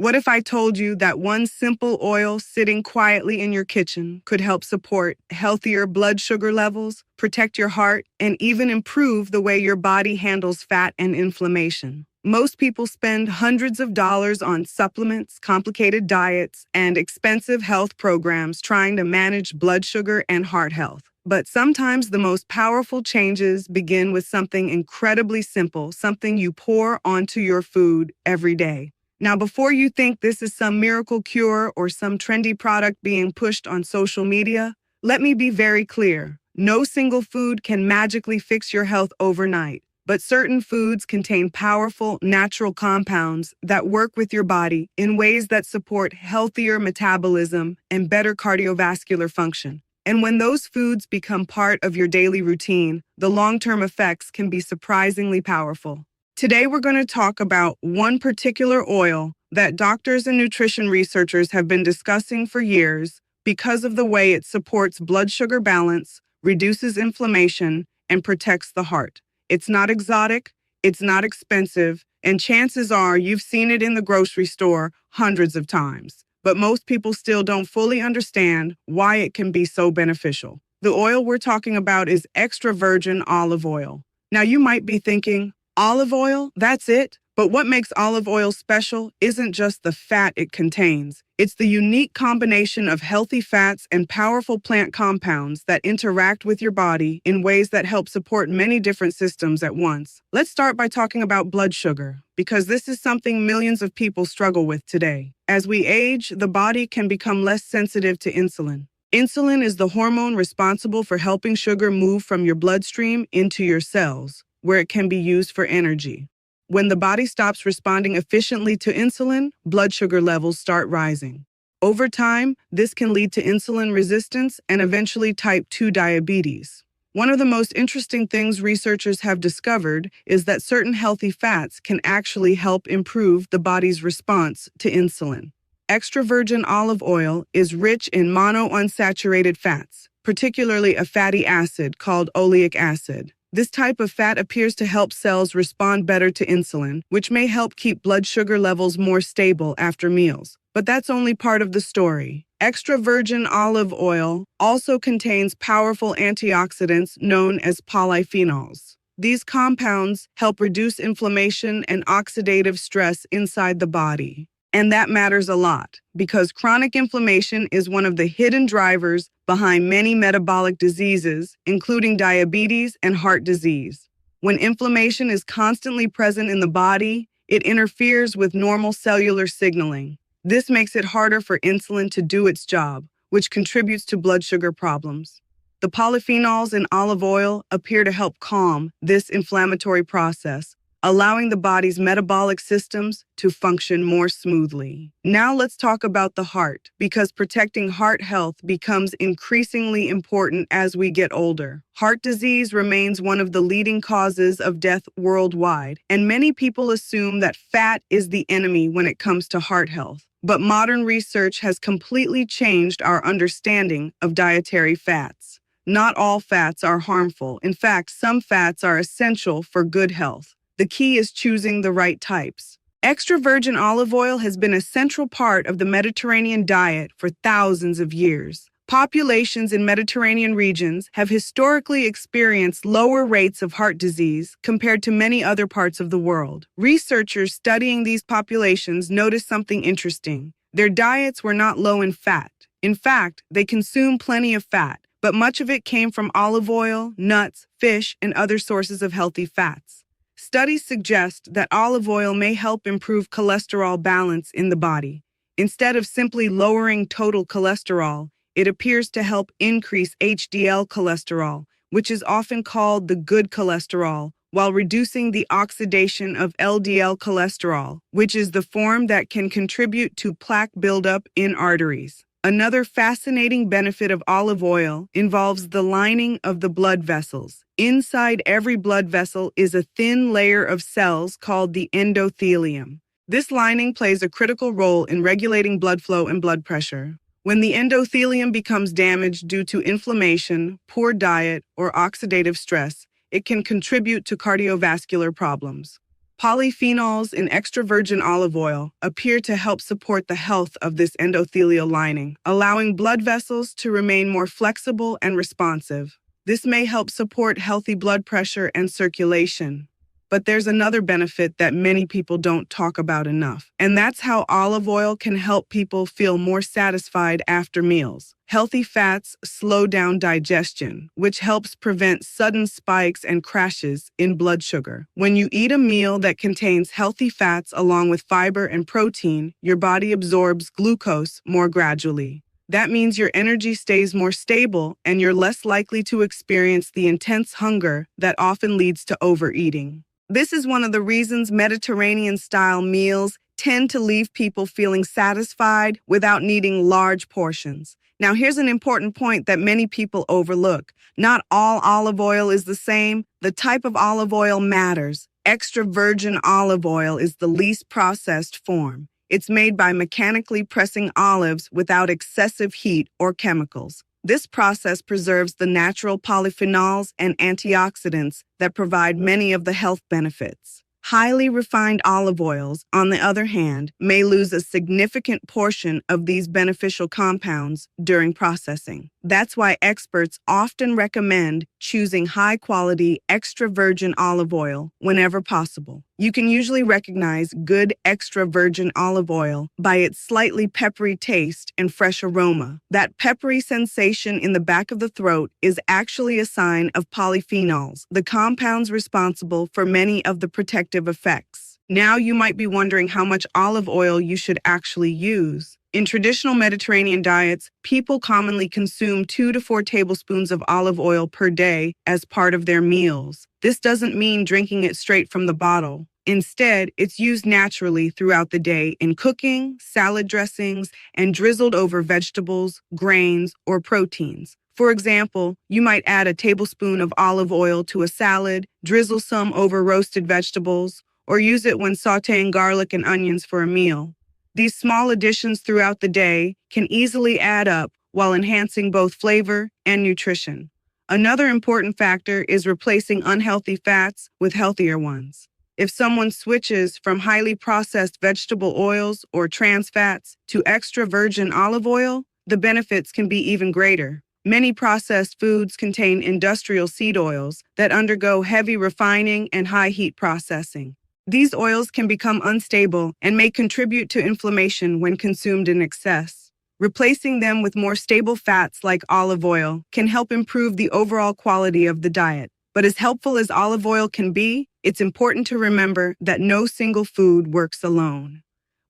What if I told you that one simple oil sitting quietly in your kitchen could help support healthier blood sugar levels, protect your heart, and even improve the way your body handles fat and inflammation? Most people spend hundreds of dollars on supplements, complicated diets, and expensive health programs trying to manage blood sugar and heart health. But sometimes the most powerful changes begin with something incredibly simple, something you pour onto your food every day. Now, before you think this is some miracle cure or some trendy product being pushed on social media, let me be very clear. No single food can magically fix your health overnight, but certain foods contain powerful, natural compounds that work with your body in ways that support healthier metabolism and better cardiovascular function. And when those foods become part of your daily routine, the long-term effects can be surprisingly powerful. Today, we're going to talk about one particular oil that doctors and nutrition researchers have been discussing for years because of the way it supports blood sugar balance, reduces inflammation, and protects the heart. It's not exotic, it's not expensive, and chances are you've seen it in the grocery store hundreds of times. But most people still don't fully understand why it can be so beneficial. The oil we're talking about is extra virgin olive oil. Now, you might be thinking, olive oil? That's it? But what makes olive oil special isn't just the fat it contains. It's the unique combination of healthy fats and powerful plant compounds that interact with your body in ways that help support many different systems at once. Let's start by talking about blood sugar, because this is something millions of people struggle with today. As we age, the body can become less sensitive to insulin. Insulin is the hormone responsible for helping sugar move from your bloodstream into your cells, where it can be used for energy. When the body stops responding efficiently to insulin, blood sugar levels start rising. Over time, this can lead to insulin resistance and eventually type 2 diabetes. One of the most interesting things researchers have discovered is that certain healthy fats can actually help improve the body's response to insulin. Extra virgin olive oil is rich in monounsaturated fats, particularly a fatty acid called oleic acid. This type of fat appears to help cells respond better to insulin, which may help keep blood sugar levels more stable after meals. But that's only part of the story. Extra virgin olive oil also contains powerful antioxidants known as polyphenols. These compounds help reduce inflammation and oxidative stress inside the body. And that matters a lot, because chronic inflammation is one of the hidden drivers behind many metabolic diseases, including diabetes and heart disease. When inflammation is constantly present in the body, it interferes with normal cellular signaling. This makes it harder for insulin to do its job, which contributes to blood sugar problems. The polyphenols in olive oil appear to help calm this inflammatory process, allowing the body's metabolic systems to function more smoothly. Now let's talk about the heart, because protecting heart health becomes increasingly important as we get older. Heart disease remains one of the leading causes of death worldwide, and many people assume that fat is the enemy when it comes to heart health. But modern research has completely changed our understanding of dietary fats. Not all fats are harmful. In fact, some fats are essential for good health. The key is choosing the right types. Extra virgin olive oil has been a central part of the Mediterranean diet for thousands of years. Populations in Mediterranean regions have historically experienced lower rates of heart disease compared to many other parts of the world. Researchers studying these populations noticed something interesting. Their diets were not low in fat. In fact, they consumed plenty of fat, but much of it came from olive oil, nuts, fish, and other sources of healthy fats. Studies suggest that olive oil may help improve cholesterol balance in the body. Instead of simply lowering total cholesterol, it appears to help increase HDL cholesterol, which is often called the good cholesterol, while reducing the oxidation of LDL cholesterol, which is the form that can contribute to plaque buildup in arteries. Another fascinating benefit of olive oil involves the lining of the blood vessels. Inside every blood vessel is a thin layer of cells called the endothelium. This lining plays a critical role in regulating blood flow and blood pressure. When the endothelium becomes damaged due to inflammation, poor diet, or oxidative stress, it can contribute to cardiovascular problems. Polyphenols in extra virgin olive oil appear to help support the health of this endothelial lining, allowing blood vessels to remain more flexible and responsive. This may help support healthy blood pressure and circulation. But there's another benefit that many people don't talk about enough, and that's how olive oil can help people feel more satisfied after meals. Healthy fats slow down digestion, which helps prevent sudden spikes and crashes in blood sugar. When you eat a meal that contains healthy fats along with fiber and protein, your body absorbs glucose more gradually. That means your energy stays more stable and you're less likely to experience the intense hunger that often leads to overeating. This is one of the reasons Mediterranean-style meals tend to leave people feeling satisfied without needing large portions. Now, here's an important point that many people overlook. Not all olive oil is the same. The type of olive oil matters. Extra virgin olive oil is the least processed form. It's made by mechanically pressing olives without excessive heat or chemicals. This process preserves the natural polyphenols and antioxidants that provide many of the health benefits. Highly refined olive oils, on the other hand, may lose a significant portion of these beneficial compounds during processing. That's why experts often recommend choosing high-quality extra virgin olive oil whenever possible. You can usually recognize good extra virgin olive oil by its slightly peppery taste and fresh aroma. That peppery sensation in the back of the throat is actually a sign of polyphenols, the compounds responsible for many of the protective effects. Now you might be wondering how much olive oil you should actually use. In traditional Mediterranean diets, people commonly consume 2 to 4 tablespoons of olive oil per day as part of their meals. This doesn't mean drinking it straight from the bottle. Instead, it's used naturally throughout the day in cooking, salad dressings, and drizzled over vegetables, grains, or proteins. For example, you might add a tablespoon of olive oil to a salad, drizzle some over roasted vegetables, or use it when sautéing garlic and onions for a meal. These small additions throughout the day can easily add up while enhancing both flavor and nutrition. Another important factor is replacing unhealthy fats with healthier ones. If someone switches from highly processed vegetable oils or trans fats to extra virgin olive oil, the benefits can be even greater. Many processed foods contain industrial seed oils that undergo heavy refining and high heat processing. These oils can become unstable and may contribute to inflammation when consumed in excess. Replacing them with more stable fats like olive oil can help improve the overall quality of the diet. But as helpful as olive oil can be, it's important to remember that no single food works alone.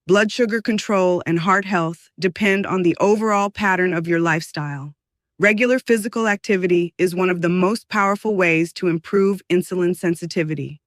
Blood sugar control and heart health depend on the overall pattern of your lifestyle. Regular physical activity is one of the most powerful ways to improve insulin sensitivity.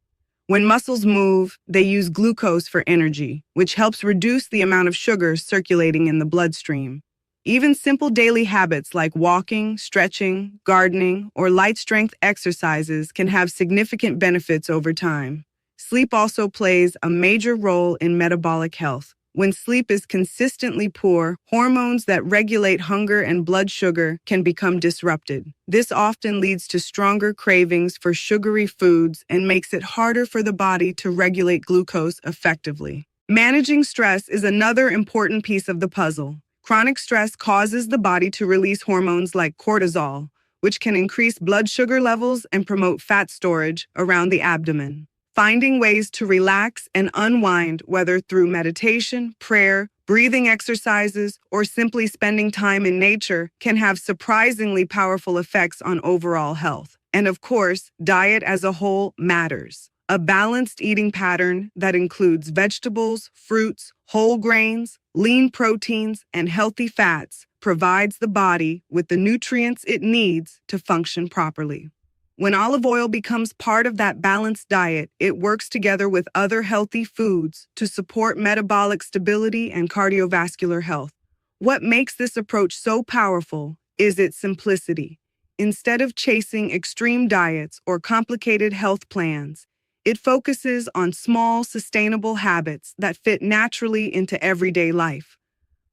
When muscles move, they use glucose for energy, which helps reduce the amount of sugar circulating in the bloodstream. Even simple daily habits like walking, stretching, gardening, or light-strength exercises can have significant benefits over time. Sleep also plays a major role in metabolic health. When sleep is consistently poor, hormones that regulate hunger and blood sugar can become disrupted. This often leads to stronger cravings for sugary foods and makes it harder for the body to regulate glucose effectively. Managing stress is another important piece of the puzzle. Chronic stress causes the body to release hormones like cortisol, which can increase blood sugar levels and promote fat storage around the abdomen. Finding ways to relax and unwind, whether through meditation, prayer, breathing exercises, or simply spending time in nature, can have surprisingly powerful effects on overall health. And of course, diet as a whole matters. A balanced eating pattern that includes vegetables, fruits, whole grains, lean proteins, and healthy fats provides the body with the nutrients it needs to function properly. When olive oil becomes part of that balanced diet, it works together with other healthy foods to support metabolic stability and cardiovascular health. What makes this approach so powerful is its simplicity. Instead of chasing extreme diets or complicated health plans, it focuses on small, sustainable habits that fit naturally into everyday life.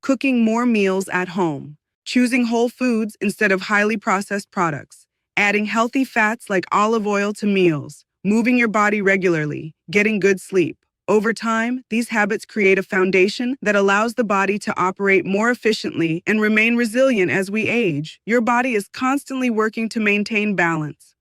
Cooking more meals at home, choosing whole foods instead of highly processed products, adding healthy fats like olive oil to meals, moving your body regularly, getting good sleep. Over time, these habits create a foundation that allows the body to operate more efficiently and remain resilient as we age. Your body is constantly working to maintain balance,